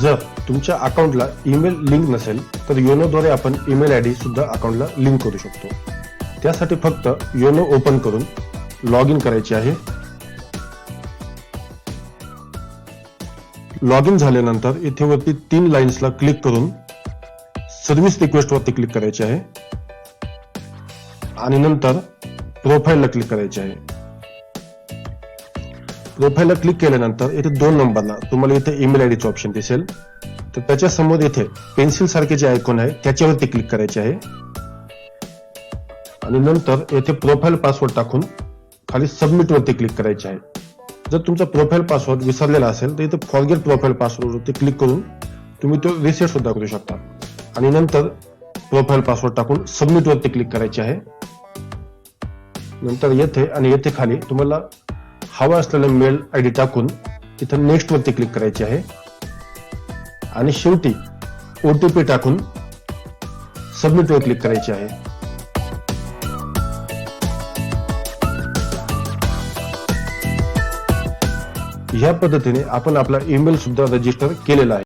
जर तुमच्या अकाउंटला ईमेल लिंक नसेल तर योनोद्वारे आपण ईमेल आयडी सुद्धा अकाउंटला लिंक करू शकतो. त्यासाठी फक्त योनो ओपन करून लॉग इन करायचे आहे. लॉग इन झाल्यानंतर इथे वरती 3 लाईन्सला क्लिक करून सर्व्हिस रिक्वेस्ट वरती क्लिक करायचे आहे आणि नंतर प्रोफाईलला क्लिक करायचे आहे. प्रोफाईलला क्लिक केल्यानंतर इथे 2 नंबरला तुम्हाला इथे ईमेल आयडीचं ऑप्शन दिसेल. तर त्याच्या समोर इथे पेन्सिल सारखे जे आयकॉन आहे त्याच्यावरती क्लिक करायचे आहे आणि नंतर येथे प्रोफाईल पासवर्ड टाकून खाली सबमिट वरती क्लिक करायचे आहे. जर तुमचा प्रोफाईल पासवर्ड विसरलेला असेल तर इथे फॉरगेट प्रोफाईल पासवर्ड वरती क्लिक करून तुम्ही तो रिसेट सुद्धा करू शकता आणि नंतर प्रोफाईल पासवर्ड टाकून सबमिट वरती क्लिक करायचे आहे. नंतर येथे आणि येथे खाली तुम्हाला हवा असलेला मेल आयडी टाकून इथं नेक्स्ट वरती क्लिक करायचे आहे आणि शेवटी OTP टाकून सबमिट वर क्लिक करायचे आहे. ह्या पद्धतीने आपण आपला ईमेल सुद्धा रजिस्टर केलेला आहे.